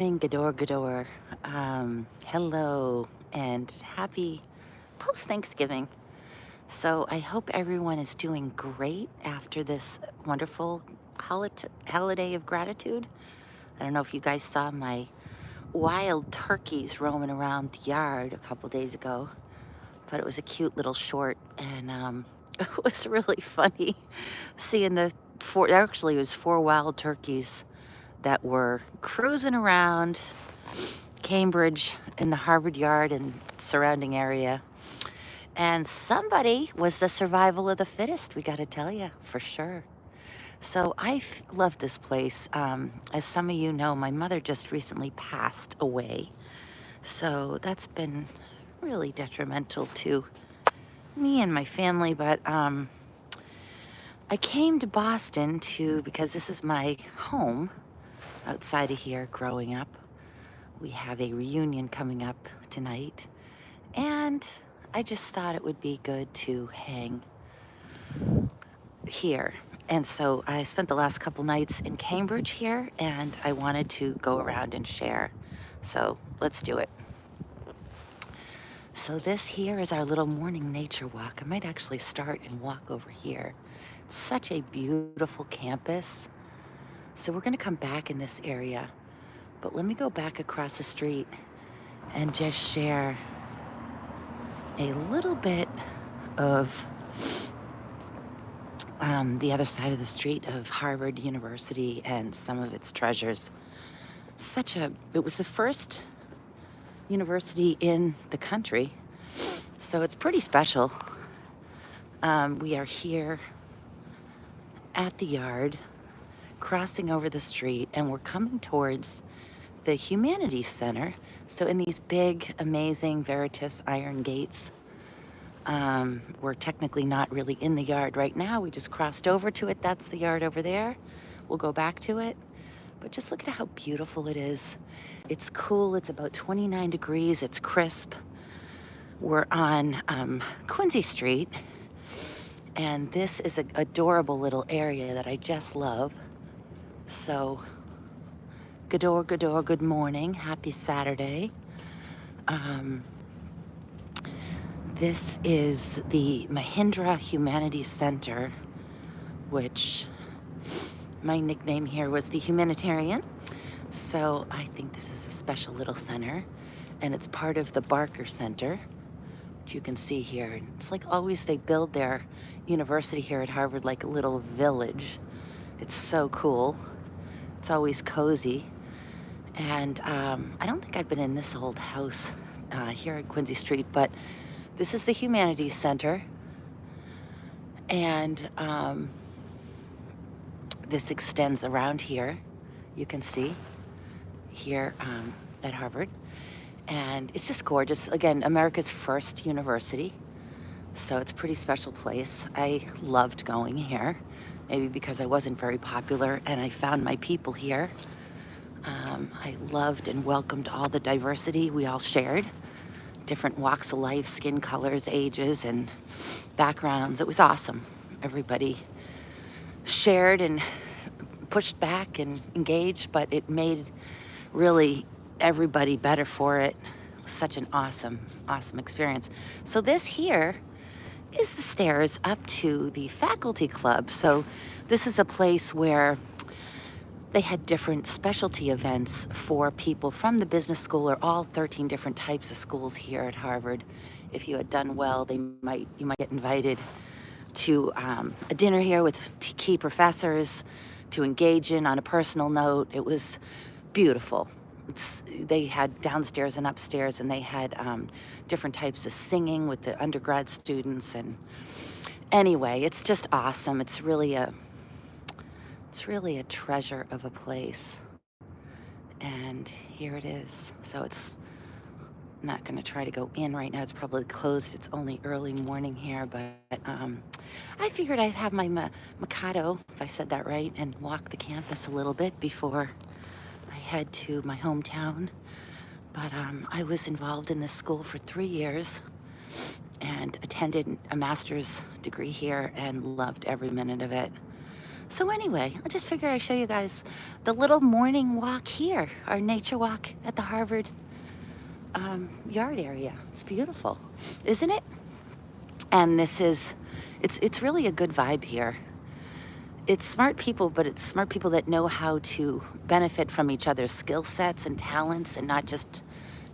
Gador Gador. Hello and happy post Thanksgiving. So I hope everyone is doing great after this wonderful holiday of gratitude. I don't know if you guys saw my wild turkeys roaming around the yard a couple days ago, but it was a cute little short, and it was really funny seeing the four. Actually, it was four wild turkeys that were cruising around Cambridge in the Harvard Yard and surrounding area. And somebody was the survival of the fittest, we got to tell you, for sure. So love this place. As some of you know, my mother just recently passed away. So that's been really detrimental to me and my family. But I came to Boston because this is my home outside of here growing up. We have a reunion coming up tonight. And I just thought it would be good to hang here. And so I spent the last couple nights in Cambridge here, and I wanted to go around and share. So let's do it. So this here is our little morning nature walk. I might actually start and walk over here. It's such a beautiful campus. So we're gonna come back in this area, but let me go back across the street and just share a little bit of the other side of the street of Harvard University and some of its treasures. It was the first university in the country, so it's pretty special. We are here at the yard, crossing over the street, and we're coming towards the Humanities Center. So in these big, amazing Veritas iron gates, we're technically not really in the yard right now. We just crossed over to it. That's the yard over there. We'll go back to it. But just look at how beautiful it is. It's cool. It's about 29 degrees. It's crisp. We're on Quincy Street. And this is an adorable little area that I just love. So, Gador, Gador, good morning. Happy Saturday. This is the Mahindra Humanities Center, which my nickname here was the Humanitarian. So I think this is a special little center, and it's part of the Barker Center, which you can see here. It's like always they build their university here at Harvard like a little village. It's so cool. It's always cozy. And I don't think I've been in this old house here at Quincy Street, but this is the Humanities Center, and this extends around here. You can see here at Harvard, and it's just gorgeous. Again, America's first university, so it's a pretty special place. I loved going here, maybe because I wasn't very popular, and I found my people here. I loved and welcomed all the diversity we all shared. Different walks of life, skin colors, ages, and backgrounds. It was awesome. Everybody shared and pushed back and engaged, but it made really everybody better for it. It was such an awesome, awesome experience. So this here is the stairs up to the faculty club. So this is a place where they had different specialty events for people from the business school or all 13 different types of schools here at Harvard. If you had done well, you might get invited to a dinner here with key professors to engage in on a personal note. It was beautiful. They had downstairs and upstairs, and they had different types of singing with the undergrad students. And anyway, it's just awesome. It's really a treasure of a place. And here it is. So I'm not going to try to go in right now. It's probably closed. It's only early morning here, but I figured I'd have my Mikado, if I said that right, and walk the campus a little bit before I head to my hometown. But I was involved in this school for 3 years and attended a master's degree here and loved every minute of it. So anyway, I just figured I'd show you guys the little morning walk here, our nature walk at the Harvard yard area. It's beautiful, isn't it? And it's really a good vibe here. It's smart people, but it's smart people that know how to benefit from each other's skill sets and talents and not just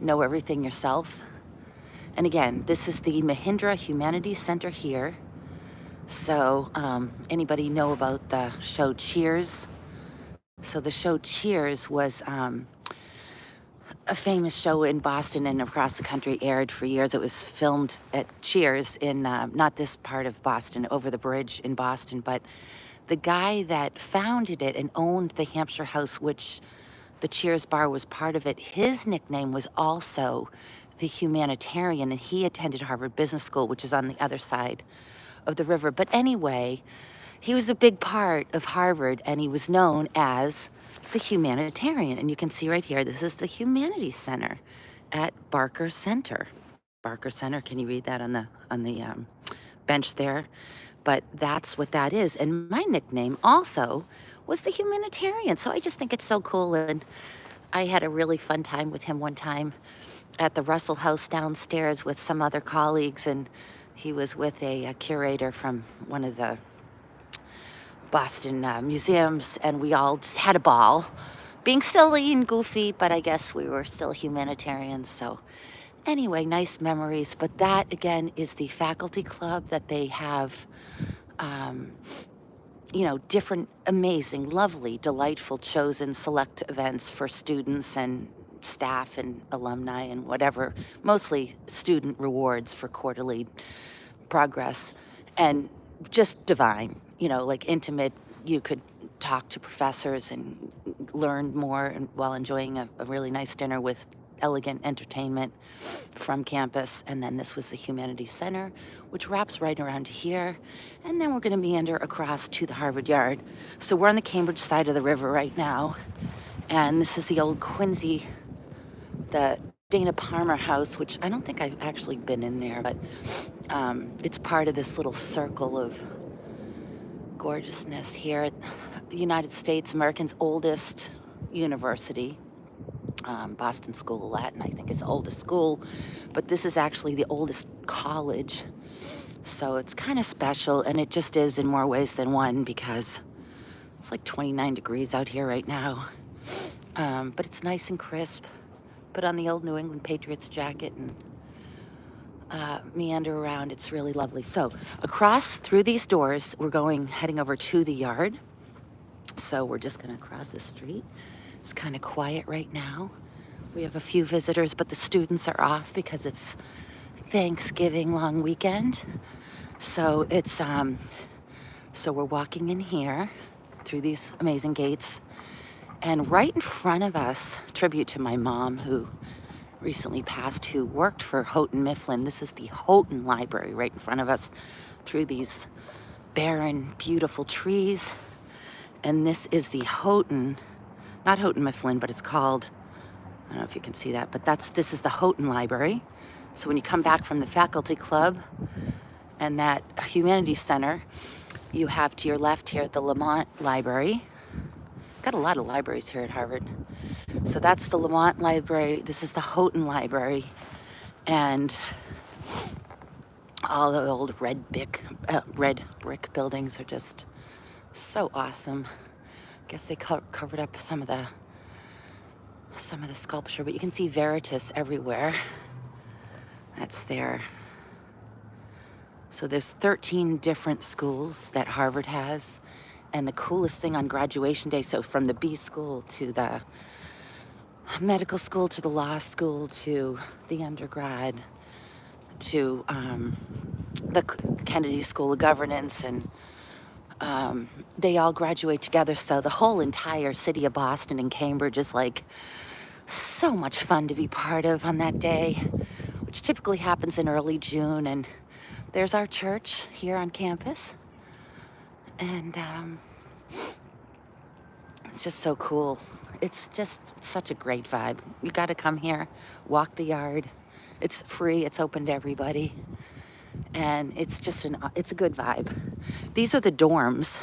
know everything yourself. And again, this is the Mahindra Humanities Center here. So anybody know about the show Cheers? So the show Cheers was a famous show in Boston and across the country, aired for years. It was filmed at Cheers in not this part of Boston, over the bridge in Boston, but the guy that founded it and owned the Hampshire House, which the Cheers bar was part of it, his nickname was also the Humanitarian, and he attended Harvard Business School, which is on the other side of the river. But anyway, he was a big part of Harvard, and he was known as the Humanitarian. And you can see right here, this is the Humanities Center at Barker Center. Barker Center, can you read that on the bench there? But that's what that is. And my nickname also was the Humanitarian. So I just think it's so cool. And I had a really fun time with him one time at the Russell House downstairs with some other colleagues, and he was with a curator from one of the Boston museums, and we all just had a ball, being silly and goofy, but I guess we were still humanitarians. So anyway, nice memories. But that, again, is the faculty club that they have, different, amazing, lovely, delightful, chosen, select events for students and staff and alumni and whatever, mostly student rewards for quarterly progress, and just divine, like intimate. You could talk to professors and learn more and while enjoying a really nice dinner with elegant entertainment from campus. And then this was the Humanities Center, which wraps right around here. And then we're going to meander across to the Harvard Yard. So we're on the Cambridge side of the river right now. And this is the old Quincy, the Dana Palmer house, which I don't think I've actually been in there, but it's part of this little circle of gorgeousness here at the United States, America's oldest university. Boston School of Latin, I think, is the oldest school, but this is actually the oldest college. So it's kind of special, and it just is in more ways than one, because it's like 29 degrees out here right now. But it's nice and crisp. Put on the old New England Patriots jacket and meander around. It's really lovely. So across through these doors, we're heading over to the yard. So we're just gonna cross the street. It's kind of quiet right now. We have a few visitors, but the students are off because it's Thanksgiving long weekend. So it's so we're walking in here through these amazing gates, and right in front of us, tribute to my mom who recently passed, who worked for Houghton Mifflin. This is the Houghton Library right in front of us through these barren, beautiful trees. And this is the Houghton, not Houghton Mifflin, but it's called, I don't know if you can see that, but this is the Houghton Library. So when you come back from the faculty club and that Humanities Center, you have to your left here the Lamont Library. Got a lot of libraries here at Harvard. So that's the Lamont Library. This is the Houghton Library. And all the old red brick buildings are just so awesome. I guess they covered up some of the sculpture, but you can see Veritas everywhere. That's there. So there's 13 different schools that Harvard has. And the coolest thing on graduation day, so from the B school to the medical school to the law school to the undergrad to the Kennedy School of Governance, and they all graduate together. So the whole entire city of Boston and Cambridge is like so much fun to be part of on that day, which typically happens in early June. And there's our church here on campus. And it's just so cool. It's just such a great vibe. You got to come here, walk the yard. It's free. It's open to everybody. And it's just it's a good vibe. These are the dorms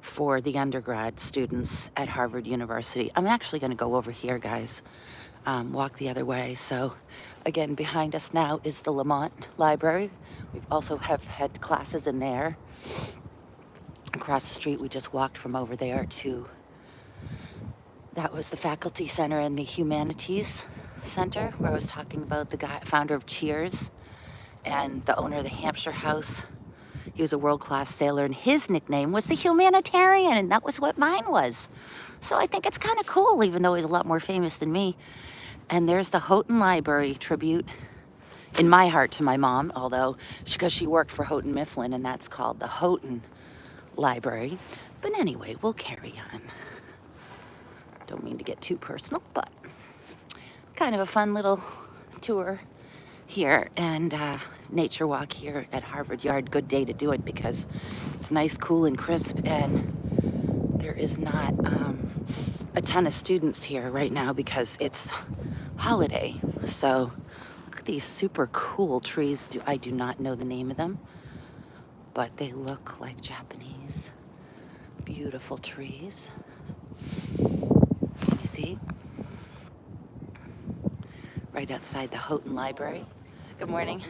for the undergrad students at Harvard University. I'm actually going to go over here, guys, walk the other way. So again, behind us now is the Lamont Library. We also have had classes in there. Across the street, we just walked from over there to, that was the Faculty Center and the Humanities Center, where I was talking about the guy, founder of Cheers and the owner of the Hampshire House. He was a world-class sailor, and his nickname was the Humanitarian, and that was what mine was. So I think it's kind of cool, even though he's a lot more famous than me. And there's the Houghton Library tribute, in my heart, to my mom, although, because she worked for Houghton Mifflin, and that's called the Houghton Library. But anyway, we'll carry on. Don't mean to get too personal, but kind of a fun little tour here, and nature walk here at Harvard Yard. Good day to do it because it's nice, cool, and crisp, and there is not a ton of students here right now because it's holiday. So look at these super cool trees. I do not know the name of them, but they look like Japanese. Beautiful trees. Can you see? Right outside the Houghton Library. Good morning.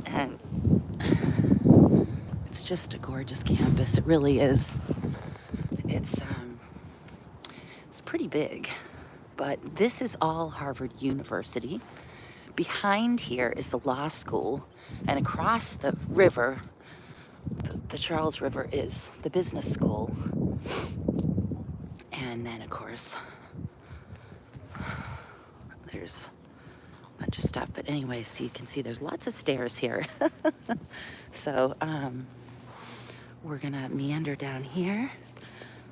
And it's just a gorgeous campus. It really is. It's pretty big, but this is all Harvard University. Behind here is the law school, and across the river, the Charles River, is the business school. And then, of course, there's a bunch of stuff. But anyway, so you can see there's lots of stairs here. So we're gonna meander down here.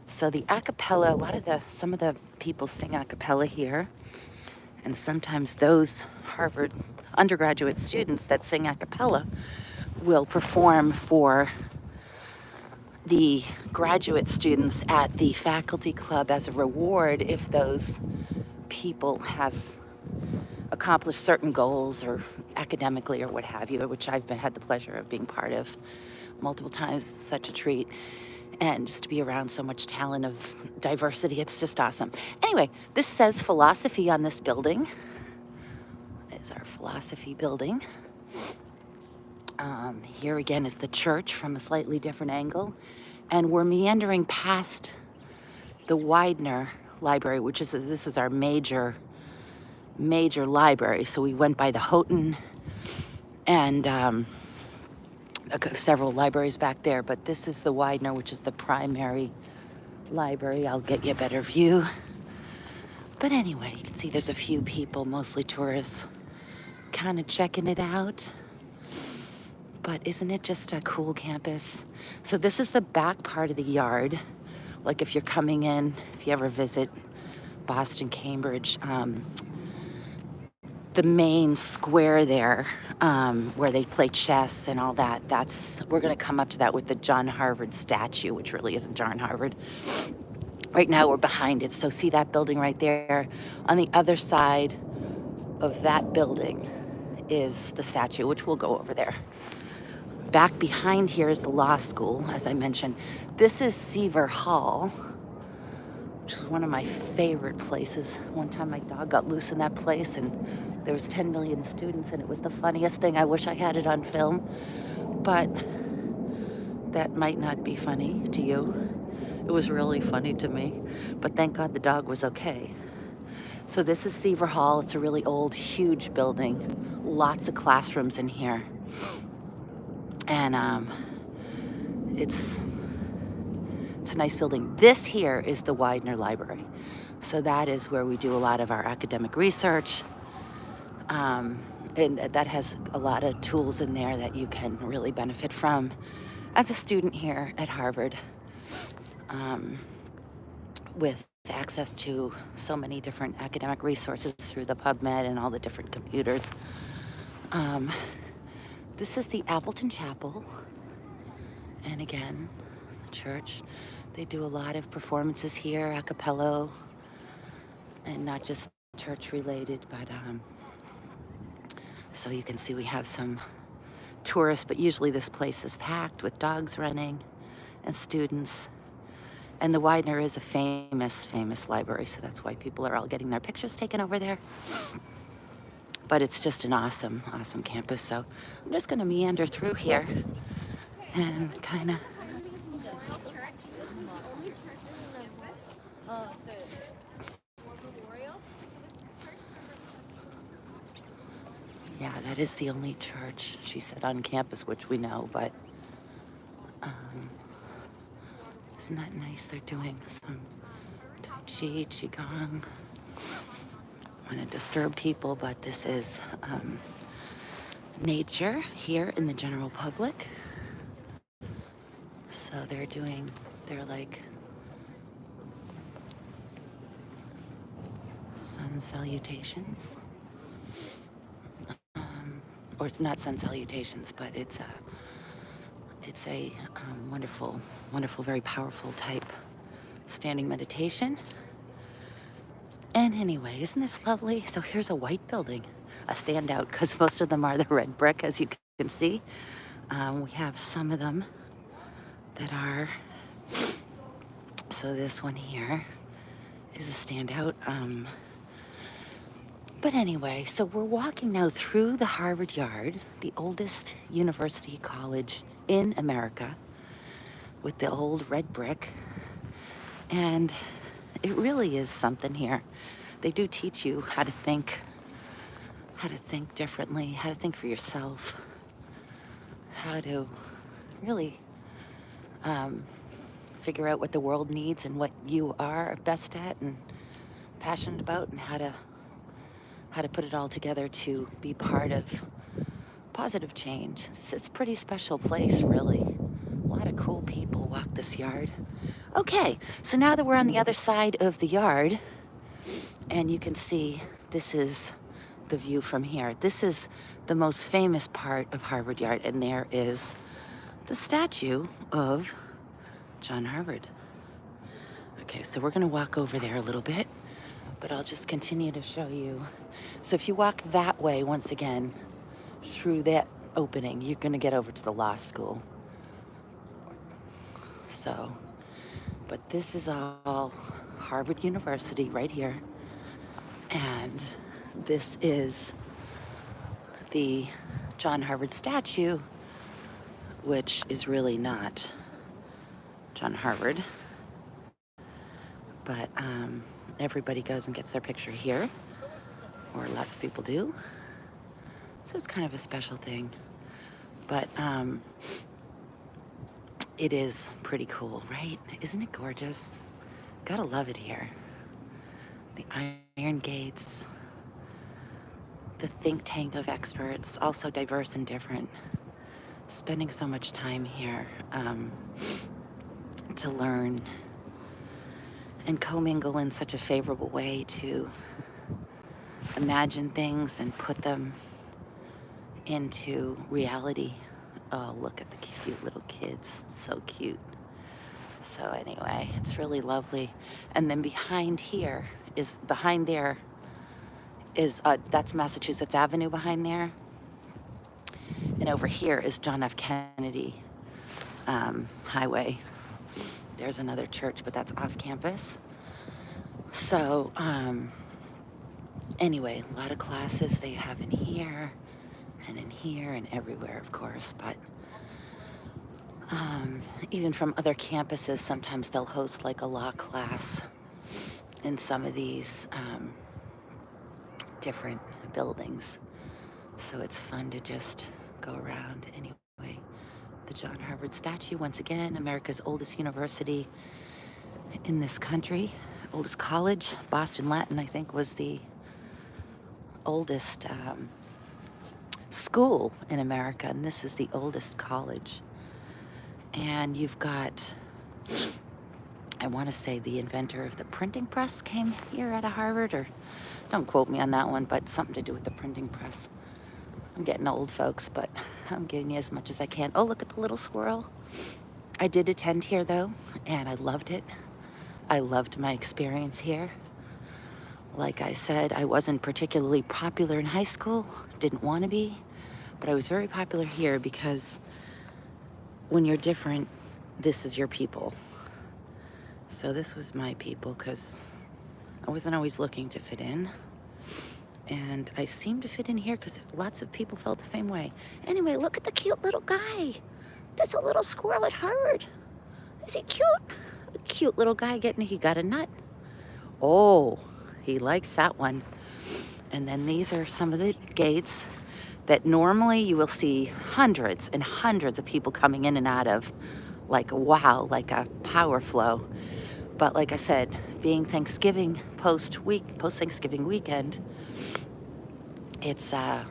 So the a cappella, some of the people sing a cappella here. And sometimes those Harvard undergraduate students that sing a cappella will perform for the graduate students at the faculty club as a reward if those people have accomplished certain goals or academically or what have you, which I've had the pleasure of being part of multiple times. Such a treat. And just to be around so much talent of diversity, it's just awesome. Anyway, this says philosophy on this building. Is our philosophy building. Here again is the church from a slightly different angle. And we're meandering past the Widener Library, this is our major library. So we went by the Houghton and several libraries back there, but this is the Widener, which is the primary library. I'll get you a better view. But anyway, you can see there's a few people, mostly tourists, kind of checking it out. But isn't it just a cool campus? So this is the back part of the yard. Like if you're coming in, if you ever visit Boston, Cambridge, the main square there, where they play chess and all that, we're gonna come up to that with the John Harvard statue, which really isn't John Harvard. Right now we're behind it. So see that building right there? On the other side of that building is the statue, which we'll go over there. Back behind here is the law school, as I mentioned. This is Seaver Hall, which is one of my favorite places. One time my dog got loose in that place and there was 10 million students and it was the funniest thing. I wish I had it on film, but that might not be funny to you. It was really funny to me, but thank God the dog was okay. So this is Seaver Hall. It's a really old, huge building. Lots of classrooms in here. And it's a nice building. This here is the Widener Library. So that is where we do a lot of our academic research. And that has a lot of tools in there that you can really benefit from as a student here at Harvard, with access to so many different academic resources through the PubMed and all the different computers. This is the Appleton Chapel. And again, the church. They do a lot of performances here, a cappella, and not just church related, but so you can see we have some tourists, but usually this place is packed with dogs running and students. And the Widener is a famous, famous library, so that's why people are all getting their pictures taken over there. But it's just an awesome, awesome campus. So I'm just gonna meander through here and kind of. Yeah, that is the only church, she said, on campus, which we know, but um, isn't that nice? They're doing some Tai Chi, Qigong. I want to disturb people, but this is nature here in the general public. So they're like sun salutations. Or it's not sun salutations, but it's a wonderful, wonderful, very powerful type standing meditation. And anyway, isn't this lovely? So here's a white building, a standout, because most of them are the red brick, as you can see. We have some of them that are, so this one here is a standout. But anyway, so we're walking now through the Harvard Yard, the oldest university college in America, with the old red brick. And it really is something here. They do teach you how to think differently, how to think for yourself, how to really figure out what the world needs and what you are best at and passionate about, and how to put it all together to be part of positive change. It's a pretty special place, really. A lot of cool people walk this yard. Okay, so now that we're on the other side of the yard, and you can see this is the view from here. This is the most famous part of Harvard Yard, and there is the statue of John Harvard. Okay, so we're gonna walk over there a little bit, but I'll just continue to show you. So if you walk that way, once again, through that opening, you're gonna get over to the law school. So, but this is all Harvard University right here. And this is the John Harvard statue, which is really not John Harvard. But everybody goes and gets their picture here, or lots of people do. So it's kind of a special thing. But it is pretty cool, right? Isn't it gorgeous? Gotta love it here. The iron gates, the think tank of experts, also diverse and different. Spending so much time here to learn and commingle in such a favorable way to imagine things and put them into reality. Oh, look at the cute little kids. So cute. So anyway, it's really lovely. And then behind there is, that's Massachusetts Avenue behind there. And over here is John F. Kennedy Highway. There's another church, but that's off campus. So anyway, a lot of classes they have in here and everywhere, of course. But even from other campuses, sometimes they'll host like a law class in some of these different buildings. So it's fun to just go around. Anyway, the John Harvard statue, once again, America's oldest university in this country, oldest college. Boston Latin, I think, was the oldest school in America, and this is the oldest college. And you've got, I want to say the inventor of the printing press came here out of Harvard, or don't quote me on that one, but something to do with the printing press. I'm getting old, folks, but I'm giving you as much as I can. Oh, look at the little squirrel. I did attend here, though, and I loved it. I loved my experience here. Like I said, I wasn't particularly popular in high school, didn't want to be, but I was very popular here because when you're different, this is your people. So this was my people because I wasn't always looking to fit in. And I seemed to fit in here because lots of people felt the same way. Anyway, look at the cute little guy. That's a little squirrel at Harvard. Is he cute? A cute little guy he got a nut. Oh, he likes that one. And then these are some of the gates that normally you will see hundreds and hundreds of people coming in and out of. Like, wow, like a power flow. But like I said, being Thanksgiving post-Thanksgiving weekend, it's the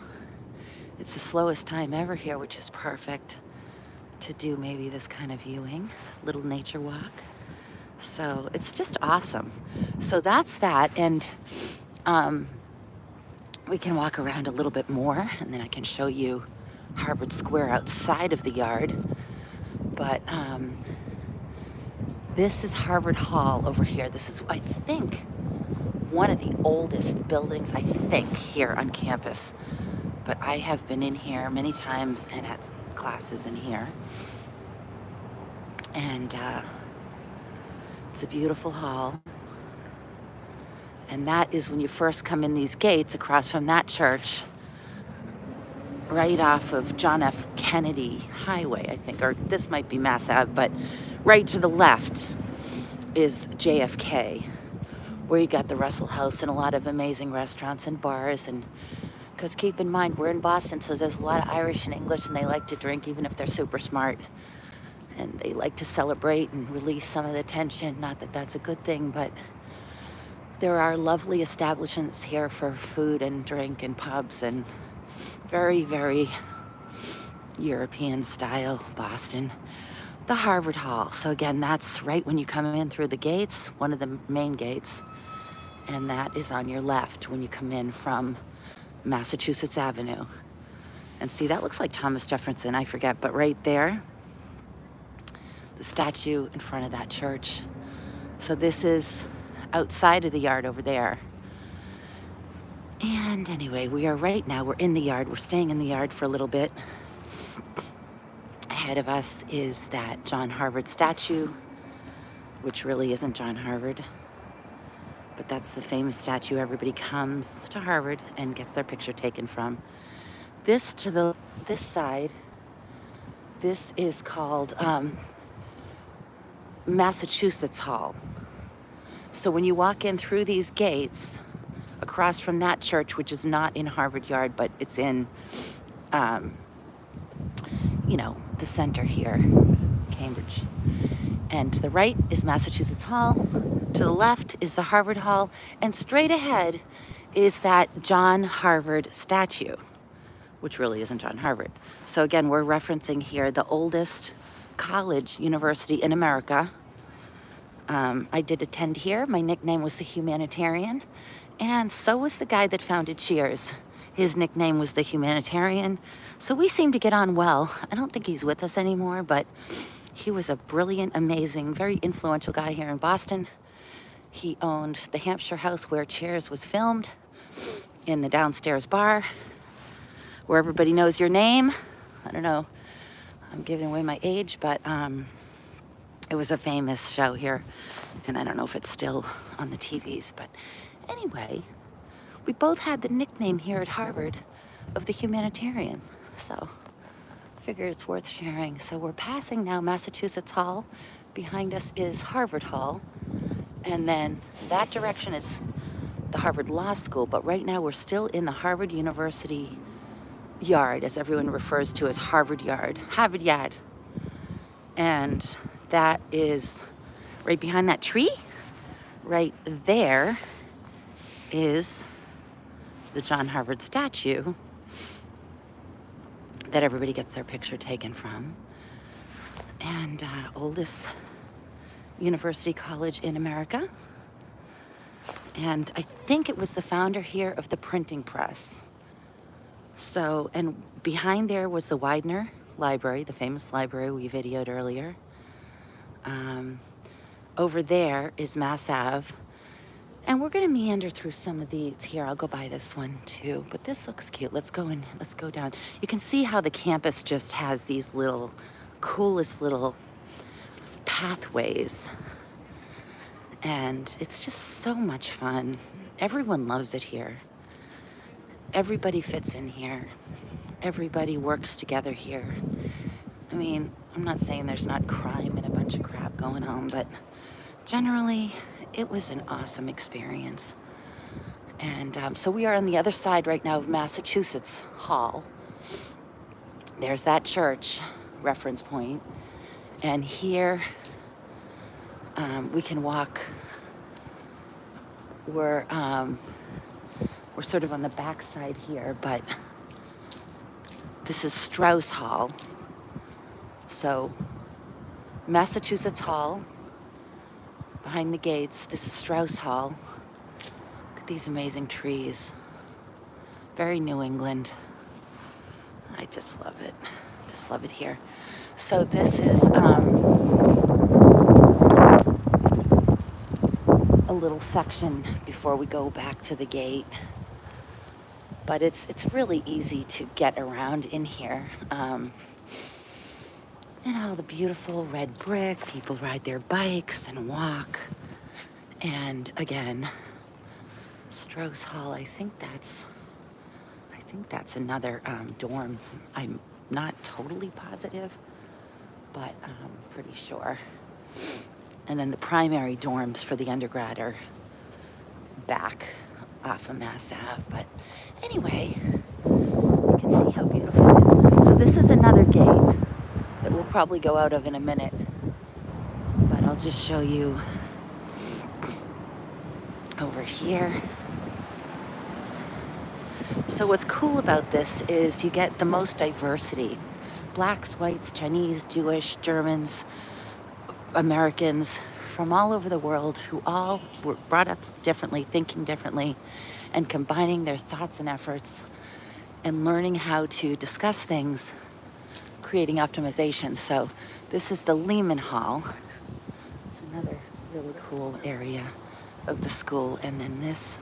slowest time ever here, which is perfect to do maybe this kind of viewing, little nature walk. So it's just awesome. So that's that, and we can walk around a little bit more, and then I can show you Harvard Square outside of the yard. But this is Harvard Hall over here. This is, I think, one of the oldest buildings, I think, here on campus. But I have been in here many times and had classes in here. And it's a beautiful hall. And that is when you first come in these gates across from that church, right off of John F. Kennedy Highway, I think, or this might be Mass Ave, but right to the left is JFK, where you got the Russell House and a lot of amazing restaurants and bars. And because keep in mind, we're in Boston, so there's a lot of Irish and English, and they like to drink even if they're super smart. And they like to celebrate and release some of the tension. Not that that's a good thing, but there are lovely establishments here for food and drink and pubs, and very, very European style Boston. The Harvard Hall. So again, that's right when you come in through the gates, one of the main gates, and that is on your left when you come in from Massachusetts Avenue. And see, that looks like Thomas Jefferson, I forget, but right there, the statue in front of that church. So this is outside of the yard over there. And anyway, we're in the yard. We're staying in the yard for a little bit. Ahead of us is that John Harvard statue, which really isn't John Harvard, but that's the famous statue everybody comes to Harvard and gets their picture taken from. This side, this is called Massachusetts Hall. So when you walk in through these gates, across from that church, which is not in Harvard Yard, but it's in, the center here, Cambridge. And to the right is Massachusetts Hall. To the left is the Harvard Hall. And straight ahead is that John Harvard statue, which really isn't John Harvard. So again, we're referencing here the oldest college university in America. I did attend here. My nickname was the Humanitarian. And so was the guy that founded Cheers. His nickname was the Humanitarian. So we seem to get on well. I don't think he's with us anymore, but he was a brilliant, amazing, very influential guy here in Boston. He owned the Hampshire House where Cheers was filmed, in the downstairs bar, where everybody knows your name. I don't know, I'm giving away my age, but it was a famous show here. And I don't know if it's still on the TVs, but anyway, we both had the nickname here at Harvard of the Humanitarian. So I figured it's worth sharing. So we're passing now Massachusetts Hall. Behind us is Harvard Hall. And then that direction is the Harvard Law School. But right now we're still in the Harvard University yard, as everyone refers to as Harvard Yard. Harvard Yard. And that is right behind that tree. Right there is the John Harvard statue that everybody gets their picture taken from. And oldest university college in America. And I think it was the founder here of the printing press. So, and behind there was the Widener Library, the famous library we videoed earlier. Over there is Mass Ave. And we're gonna meander through some of these here. I'll go by this one too, but this looks cute. Let's go down. You can see how the campus just has these coolest little pathways. And it's just so much fun. Everyone loves it here. Everybody fits in here. Everybody works together here. I mean, I'm not saying there's not crime and a bunch of crap going on, but generally, it was an awesome experience. And so we are on the other side right now of Massachusetts Hall. There's that church reference point. And here we can walk. We're sort of on the back side here, but this is Strauss Hall. So Massachusetts Hall, behind the gates, this is Strauss Hall. Look at these amazing trees. Very New England. I just love it. Just love it here. So this is a little section before we go back to the gate. But it's really easy to get around in here. And all the beautiful red brick. People ride their bikes and walk. And again, Strauss Hall, I think that's another dorm. I'm not totally positive, but I'm pretty sure. And then the primary dorms for the undergrad are back off of Mass Ave. But anyway, you can see how beautiful it is. So this is another gate that we'll probably go out of in a minute. But I'll just show you over here. So what's cool about this is you get the most diversity. Blacks, whites, Chinese, Jewish, Germans, Americans from all over the world who all were brought up differently, thinking differently, and combining their thoughts and efforts and learning how to discuss things, creating optimization. So this is the Lehman Hall. It's another really cool area of the school. And then this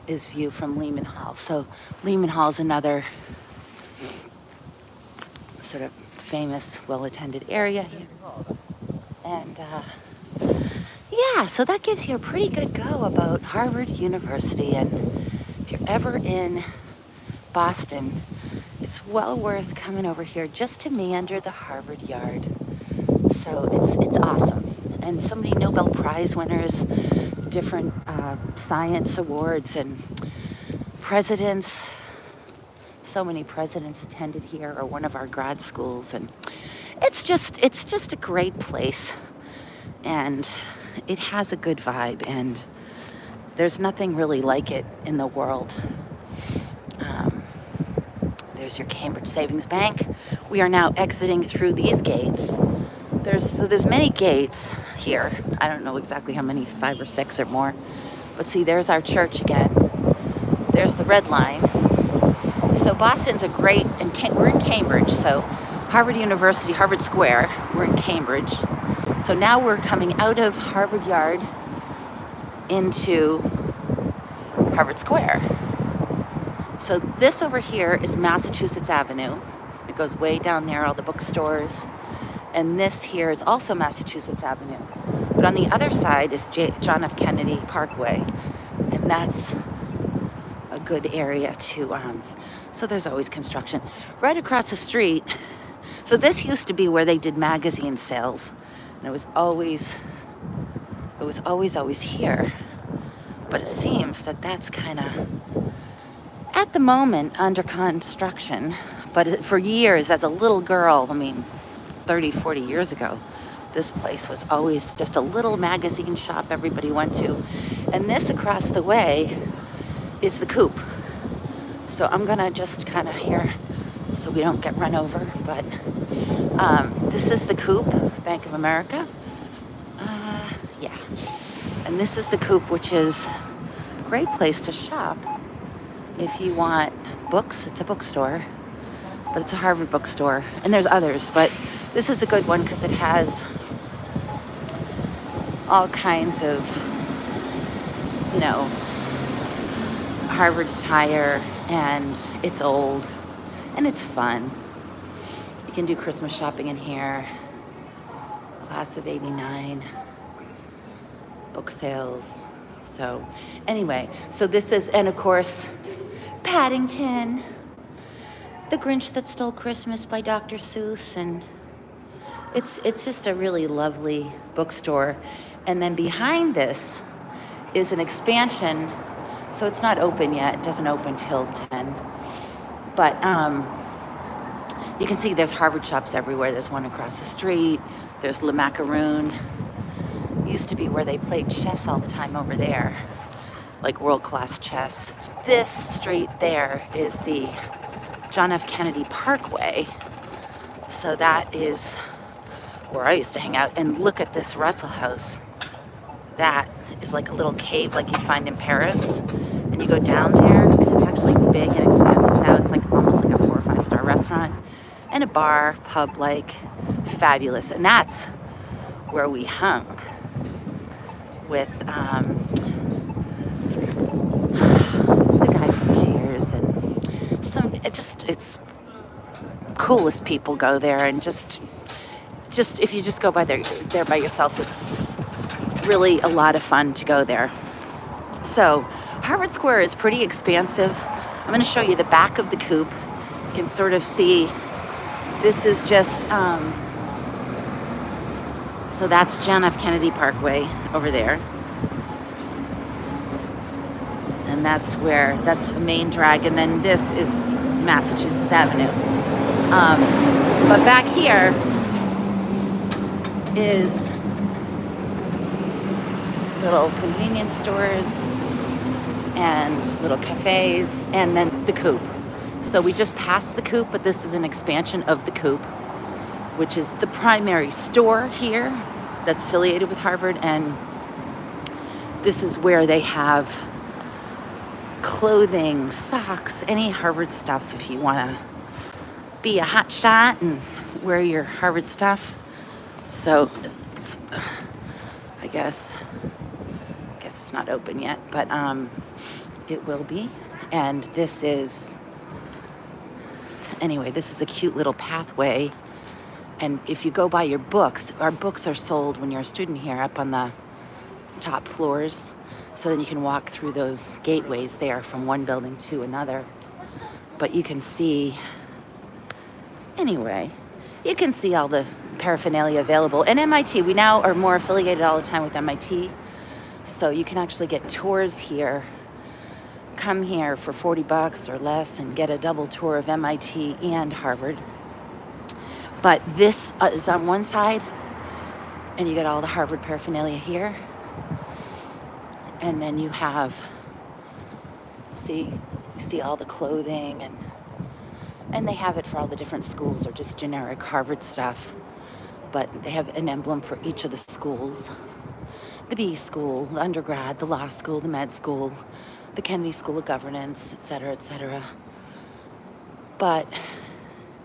is view from Lehman Hall. So Lehman Hall is another sort of famous, well-attended area here. And yeah, so that gives you a pretty good go about Harvard University. And if you're ever in Boston, it's well worth coming over here just to meander the Harvard Yard. So it's awesome. And so many Nobel Prize winners, different science awards, and presidents. So many presidents attended here, or one of our grad schools, and it's just a great place, and it has a good vibe, and there's nothing really like it in the world. There's your Cambridge Savings Bank. We are now exiting through these gates. There's many gates here. I don't know exactly how many, 5 or 6 or more. But see, there's our church again. There's the red line. So Boston's a great, and we're in Cambridge. So Harvard University, Harvard Square, we're in Cambridge. So now we're coming out of Harvard Yard into Harvard Square. So this over here is Massachusetts Avenue. It goes way down there, all the bookstores. And this here is also Massachusetts Avenue. But on the other side is John F. Kennedy Parkway. And that's a good area to, so there's always construction. Right across the street, so this used to be where they did magazine sales. And it was always here. But it seems that that's kind of, at the moment, under construction. But for years, as a little girl, 30, 40 years ago, this place was always just a little magazine shop everybody went to. And this across the way is the Coop. So I'm gonna just kind of here so we don't get run over, but this is the Coop, Bank of America. Yeah. And this is the Coop, which is a great place to shop if you want books. It's a bookstore, but it's a Harvard bookstore. And there's others, but this is a good one because it has all kinds of, Harvard attire, and it's old, and it's fun. You can do Christmas shopping in here. class of 89, book sales. So anyway, so this is, and of course, Paddington, The Grinch That Stole Christmas by Dr. Seuss, and it's just a really lovely bookstore. And then behind this is an expansion, so it's not open yet. It doesn't open till 10. But you can see there's Harvard shops everywhere. There's one across the street. There's Le Macaroon. Used to be where they played chess all the time over there, like world-class chess. This street there is the John F. Kennedy Parkway. So that is where I used to hang out. And look at this Russell House. That is like a little cave like you'd find in Paris. And you go down there, and it's actually big and expansive now. It's like almost like a 4 or 5 star restaurant and a bar, pub, like fabulous. And that's where we hung with the guy from Cheers, and it's coolest people go there, and just if you just go by there by yourself, it's really a lot of fun to go there. So Harvard Square is pretty expansive. I'm going to show you the back of the coop. You can sort of see this is just so that's John F. Kennedy Parkway over there. And that's a main drag. And then this is Massachusetts Avenue. But back here is little convenience stores and little cafes, and then the coop. So we just passed the coop, but this is an expansion of the coop, which is the primary store here that's affiliated with Harvard. And this is where they have clothing, socks, any Harvard stuff if you want to be a hot shot and wear your Harvard stuff. So it's, I guess it's not open yet, but it will be. And this is, anyway, this is a cute little pathway. And if you go by your books, our books are sold when you're a student here up on the top floors. So then you can walk through those gateways there from one building to another. But you can see, anyway, you can see all the paraphernalia available. And MIT, we now are more affiliated all the time with MIT. So you can actually get tours here. Come here for $40 or less and get a double tour of MIT and Harvard. But this is on one side, and you get all the Harvard paraphernalia here. And then you have, you see all the clothing, and they have it for all the different schools, or just generic Harvard stuff. But they have an emblem for each of the schools. The B School, the undergrad, the law school, the med school, the Kennedy School of Governance, et cetera, et cetera. But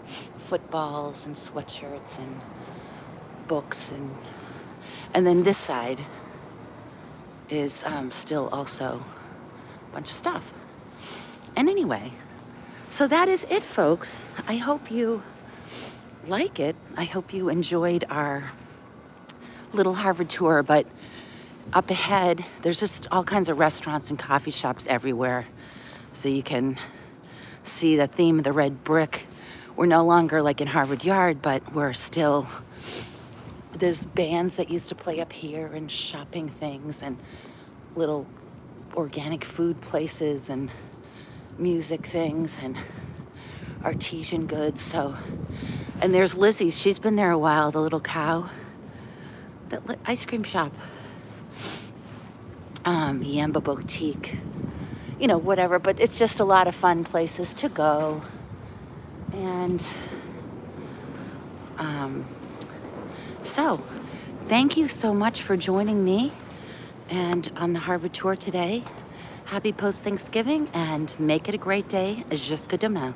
footballs and sweatshirts and books, and then this side is still also a bunch of stuff. And anyway, so that is it, folks. I hope you like it. I hope you enjoyed our little Harvard tour. But up ahead, there's just all kinds of restaurants and coffee shops everywhere. So you can see the theme of the red brick. We're no longer like in Harvard Yard, but we're still, there's bands that used to play up here, and shopping things, and little organic food places, and music things, and artesian goods. So, and there's Lizzie's. She's been there a while, the little cow. That ice cream shop. Yamba Boutique. You know, whatever. But it's just a lot of fun places to go. And so thank you so much for joining me and on the Harvard tour today. Happy post-Thanksgiving, and make it a great day. Jusqu'à demain.